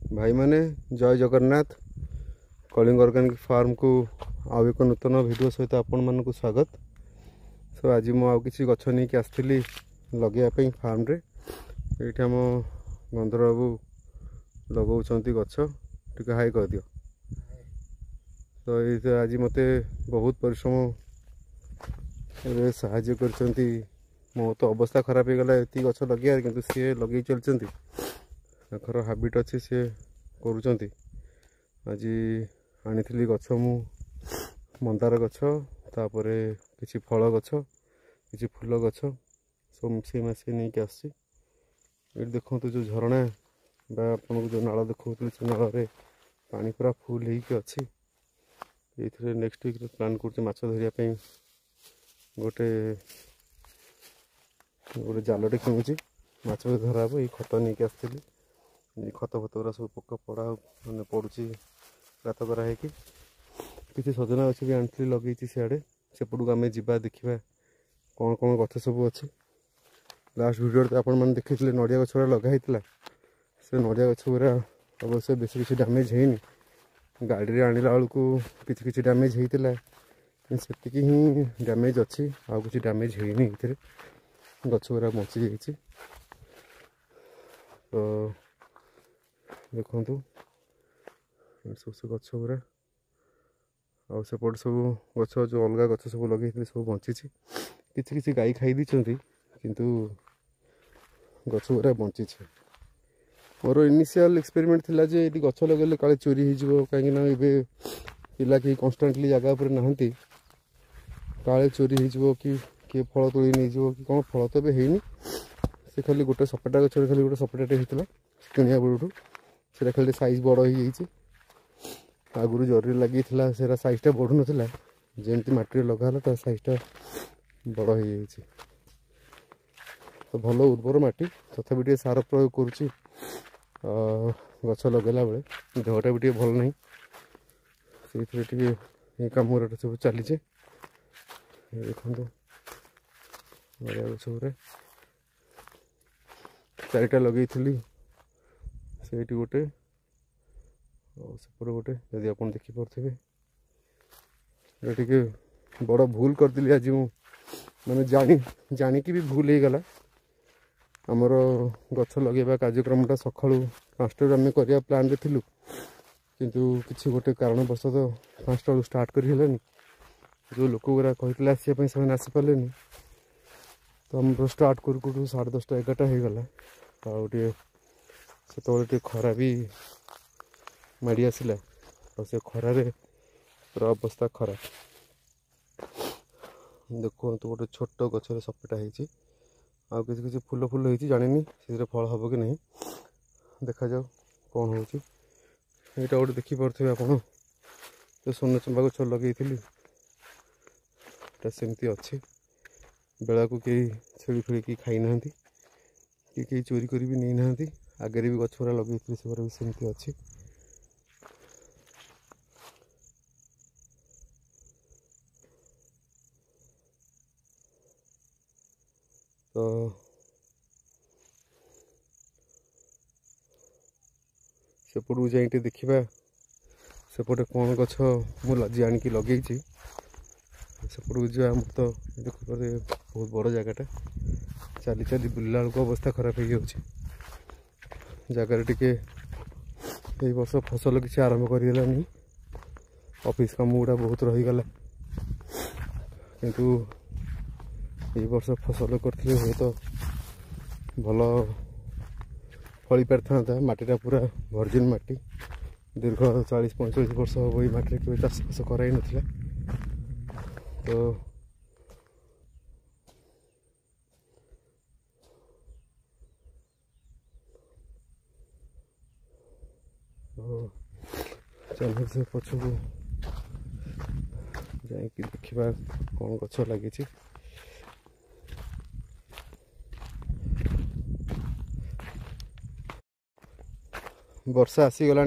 भाई माने जय जगन्नाथ कलिंग ऑर्गेनिक फार्म को आउ एक नूतन वीडियो सहित आपण मानक स्वागत। सो आज मु आउ किसी गछ नहीं कि आसती लगे फार्म रे ये आम गंधर बाबू लगाउछंती गछ टिके हाई कर दियो। तो ये आज मते बहुत परिश्रम साहाय्य करछंती। मो तो अवस्था खराब हो गला ये गछ लगे किंतु सी लगे चलछंती ताकर हाबिट अच्छी सी करुँच। आज आनी गछ मु मंदार गछ तापर किसी फल गछ किसी फूल गछ सब मिसे मासे नहीं कि आसी। देखो जो झरणा आपको जो नाल देखो से नाल पानी पूरा फुल होती ये नेक्स्ट वीक प्लान कर माछ धरिया गोटे गोटे जालटे किणुची माछ धरा हे ये खत नहीं आसती खत फत गुरा सब पक पड़ा मैंने पड़ुची गात कराई किसी सजना गछ भी आनी लगे सियाड़े सेपटू आम जा देखा कौन कौन गछ सब अच्छी। लास्ट वीडियो आप देखते नड़िया गछ लगाई से नड़िया गछ गुरा अवश्य बेस किसी डैमेज है गाड़ी आणला बेलू किसी डैमेज होता से ही डैमेज अच्छी आ कि डैमेज है गछ गुरा बची जाइए। तो देखु सब से गछ गुरा आसपट सब गछ जो अलग गछ सब लगे सब बची किसी गाई खाई किंतु गछ गुरा बची। मोर इनिशियल एक्सपेरिमेंट थिला जे ये गछ लगे काले चोरी हो कहीं पिला कि कन्स्टांटली जगह पर नहांती काले चोरी हो कि किए फल तोड़ी नहीं कि कौन फल तो है से खाली गोटे सपेटा गच खाली गोटे सपेटाटे होता किणिया बेलू से खाली साइज बड़ हो आगुरी जरी लगी से साइजटा बढ़ु नाला जमी मटी लगा साइजटा बड़ हो तो भल उर्वर मटी तथा भी सार प्रयोग करुच्ची गछ लगेला बेले देहटा भी भल ना से कम सब चली देखो गछ गुरा चारिटा लगे से गोटे सेपटे गोटे यदि आप देखिपे टे बड़ भूल करदी आज मैंने जानिकी भी भूल हो गला। आमर गछ लगे कार्यक्रमटा सका 5 आम करने प्लान रे थिलु किंतु किसी गोटे कारणवशत 5 स्टार्ट कर जो लोक गुरा कहते आसपाई से आसीपारे तो आम स्टार्ट करू 10:30 11टा हो गला आए से खरा भी माड़ी आसला और से खरारे पूरा अवस्था खराब। देखो तो गोटे छोट गचर सपेटा हो किसी फूल फूल हो जानी से फल हम कि नहीं देखा जाओ कौन हो यहाँ गोटे देखिपे आप जो सोना चंबा गछ लगे सेमती अच्छी बेला को कई छेड़ी फेड़ी कि खाई ना कि चोरी कर भी नहीं ना आगे भी गछ गुरा लगे से भी सेमती अच्छी। तो सेपटू जाए देखा सेपटे कौन गछ मुझे आनिकी लगे सेपटू जा तो देखिए बहुत बड़ जगहटा चली चली बुलला बेलू अवस्था खराब हो जगार टे वर्ष फसल किसी आरंभ करगलानी ऑफिस काम गुड़ा बहुत रहीगला किंतु ये वर्ष फसल करते हुए तो भल फली पार था मटीटा पूरा वर्जिन मटी दीर्घ 40-45 वर्ष हम ये मटी के चाष बास कराई नाला। तो चल से पछक जा देखा कौन गछ लगी वर्षा आसीगला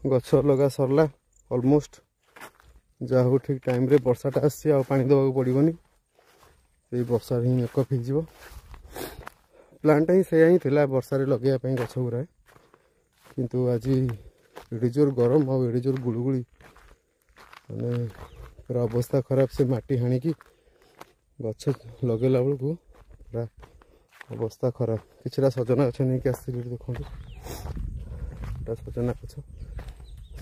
गछ लगा सरला ऑलमोस्ट जहाँ ठीक टाइम रे वर्षाटा आसी पानी देवाक पड़ोनी से वर्षा ही मेकअप हो प्लांटा ही से ही थिला वर्षा लगे गछ गुरा किंतु आज एडी जोर गरम आ एडी जोर गुड़गुड़ी माने पूरा अवस्था खराब से माटी हाणिकी गछ लगेला बेलू पूरा अवस्था खराब किछरा सजना गछ नहीं आसती देखो सजना गछ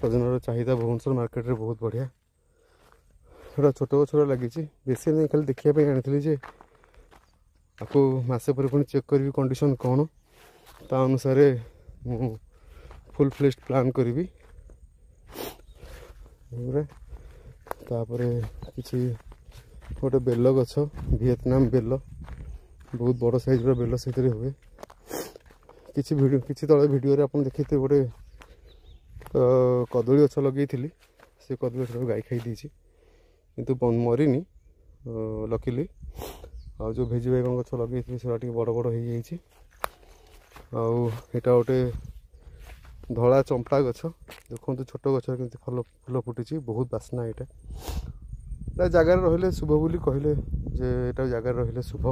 सजनार चाहिदा भुवनेश्वर मार्केट रे बहुत बढ़िया थोड़ा छोट गछ लगी बेसी नहीं खाली देखिए आनी जे आपको मसे पर पुणी चेक करी कंडीशन कौन ता अनुसार मु फुल फ्लेज प्लान करी तापरे किसी गोटे बेल गछ वियतनाम बेल बहुत बड़ साइज बेल से हुए किसी वीडियो किसी तले वीडियो आप देखते गोटे कदली गछ लगे से कदली गछ गाई खाई देछि किंतु मरीनी लकीली आ जो भेजी बैगन गछ लगे से बड़ बड़ हो जाइए आटा गोटे धला चंपा गछ देखो छोट गछ के फल फूल फुटी बहुत बास्ना यहाँ जगार रहिले शुभ बोली कहले जे एटा जगार रहिले शुभ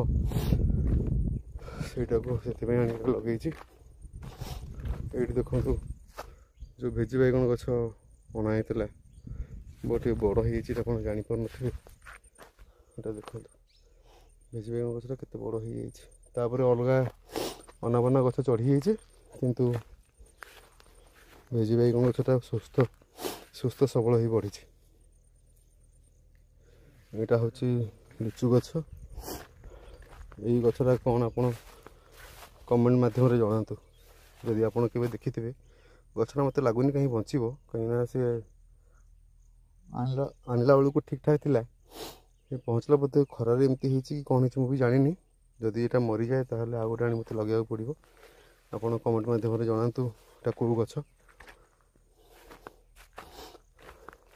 सेटा को से लगे ये देखो जो भेजी बैगन गछ अना होता बहुत बड़ हो जापार थे देखो भेजी बैगन गछटा केते बड़ हो जापर अलग अनाबना गछ चढ़ी किंतु भेजी बैगन गछटा सुस्थ सुस्थ सबल हो बढ़ी यहाँ हूँ लिचु गछ यही गछटा कौन आप कमेंट मध्यम जनातु जदि आप देखिथे गछटा मत लगुनि कहीं बचो कहीं सी आनला बेलू ठीक ठाक थिला पहुँचला बोधे खरार एमती कि कौन हो भी जानी जदि यहाँ मरी जाए ताहले आ गोटे मत लगे पड़ो आप कमेंट मध्यम जनातु यहाँ कौ गछ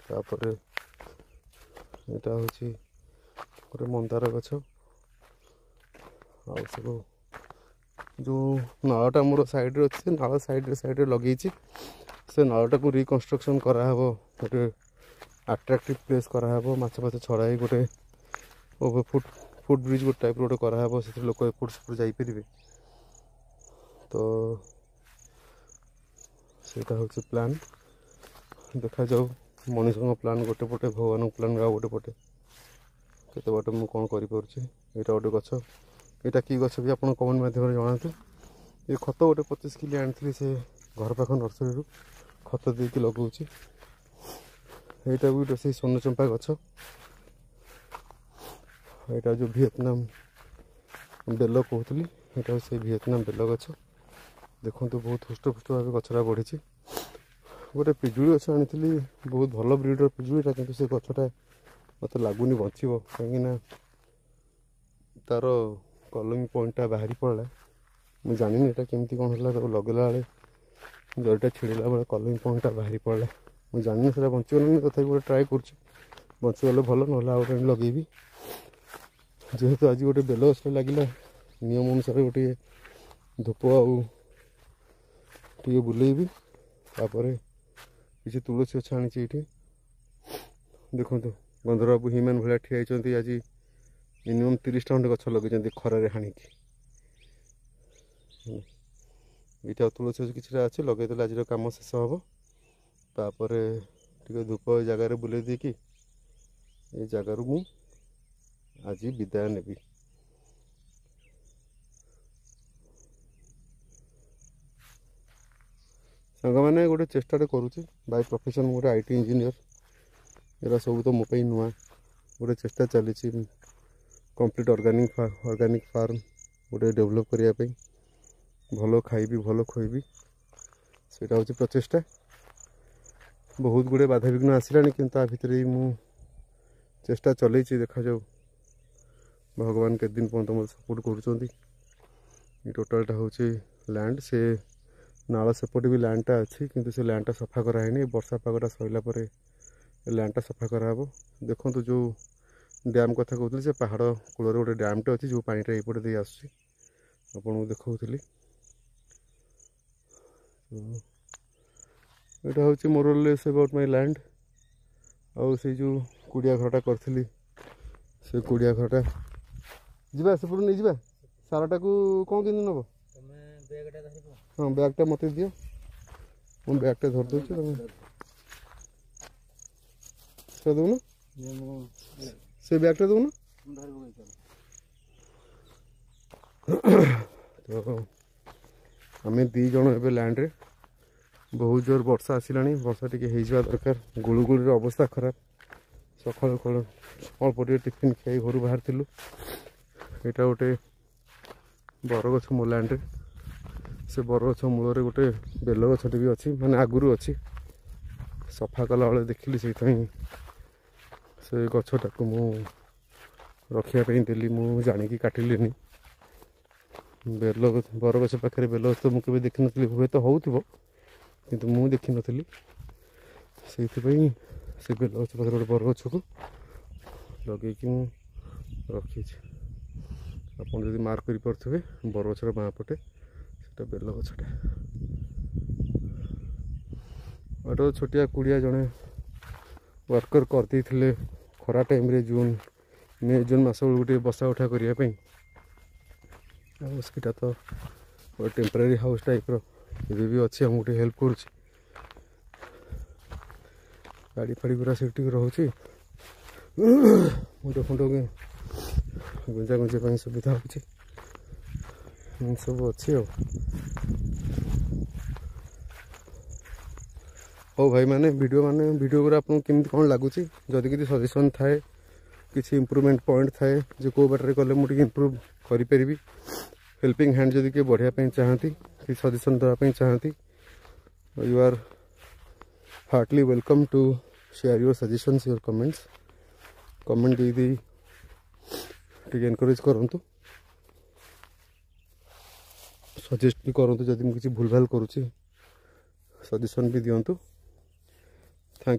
तापर यहाँ हूँ गोटे मंदार गछ आ सब जो नालटा मोर साइड अच्छे नाल साइड लगे से नालटा को रिकन्स्ट्रक्शन कराहब गोटे अट्राक्टिव प्लेस कराहब माछ फाछ छड़ा गोटे ओवर फुट ब्रिज गोटे टाइप गोटे कराहब से लोक एपट सेपट जापर तो सेटा हूँ प्लान देखा जाऊ मनीष प्लान गोटे पटे भगवान प्लान आ गोटे पटे केते बाट मु कौन करें यहाँ गोटे गछ यहाँ कि गछ भी आप कमेंट मध्यम जनातु ये खत गोटे 25 किलो आनी से घर पाख नर्सरी खत देकी लगौची यहाँ भी से सोन चंपा गछ यहाँ जो वियतनाम बेल कहती यहाँ से वियतनाम बेल गछ देखो बहुत हृष्टपुष्ट भाव गछटा बढ़ी गोटे पिजुड़ी गछ आनी बहुत भल ब्रिडर पिजुड़ीटा कि से गछटा मत लगुनि बचो कहीं तार कलमी पॉइंटा बाहरी पड़ा मुझे जानी यहाँ केमती कौन है लगेला बेले जड़टा छिड़ला बेले कलमी पॉइंटा बाहरी पड़ा मुझे जानी से बचो ना तथा गोटे ट्राए करचीगले भल ना आगे लगेबी जेहेतु आज गोटे बेल गछ लगे नियम अनुसार गोटे धूप आगे बुलेबी तापर किसी तुलसी गछ आनी ये देखो गंधर बाबू हिमान भाया ठियाई आज मिनिमम 30टा खंडे गछ लगे खरारे हाणिकी ये तुलसी गछ कि अच्छे लगेदेले आज कम शेष हम तापर टे धूप जगार बुले देकी ये जगार मु आज विदाय नेबी सांग मैंने गोटे चेष्टा करुचे बाय प्रोफेशन गोटे आईटी इंजीनियर एरा सब तो मोपाई नुआ गोटे चेष्टा चली कंप्लीट ऑर्गेनिक फार्म गोटे डेवलप करने भल खाइबी भल खोइबी से हूँ प्रचेषा बहुत गुड़े बाधा विघ्न आसला कि भितर मु चेष्टा चलई देखा जाऊ भगवान के दिन पर्यटन मत सपोर्ट कर टोटालटा हूँ लैंड से नाल सेपटे भी लैंडटा अच्छी किंतु से लैंडटा सफा कराए वर्षा पागटा सरला लैंडटा सफा कराब देखो जो डैम कथा कहते से पहाड़ कूल गोटे डैमटे अच्छी जो पानीटा यपटे दे आपको देखी यहाँ हूँ मोरलेस अबाउट माय लैंड आउ से जो कुड़िया घरटा करी से कुड़िया घरटा जा सेपटू नहीं जा साराटा को कौन कि नब हाँ बैगटा मत दियो मुझे बैगटा धर दूँ से दौन से बैगटा दौन तो आम दी जन ए लैंड रे बहुत जोर वर्षा आसला वर्षा टी हो दरकार गुड़गुड़ अवस्था खराब सका अल्प टिफिन खाई घर बाहर थिलु यहाँ गोटे बरगछ मो लैंड रे से बरगछ मूल गोटे बेल गछटे भी अच्छी माने आगुरी अच्छी सफा कला बेले देखिली से गछटा को मु रखापी देली मु जाणी काटिली बेल बरगछ पाखे बेल गछ तो मुझे देखी नी हुए तो हो किंतु मु देखी नी से बेल गछ पाखे गोटे बरगछ को लगे रखी आप मार्क कर पारे बरगछर बाँ पटे से बेल गछटा और छोटिया कुड़िया जड़े वर्कर करते खरा टाइम रे जून मे जून मस गोटे बसा उठा करने उसटा तो टेम्पररी हाउस टाइप रे भी अच्छी हम गोटे हेल्प कर गाड़ी फाड़ी पूरा सेफ्टी रोचे मुंड फुंड गुंजा गुंजा सुविधा हो सब अच्छे हो भाई माने वीडियो पूरा आपको केमती कौन लगुच जदि किसी सजेसन थाए किसी इम्प्रूवमेंट पॉइंट थाए जो कौ बाटर कले मुझे इम्प्रूव करी हेल्पिंग हैंड जदि किए बढ़िया चाहती कि सजेसन देवाई चाहती you are heartily welcome to share your suggestions your comments comment दे एनकरेज करूँ सजेस्ट भी करूँ जदि मुझे भूल भाल करुँची सजेसन भी दिंतु थैंक यू।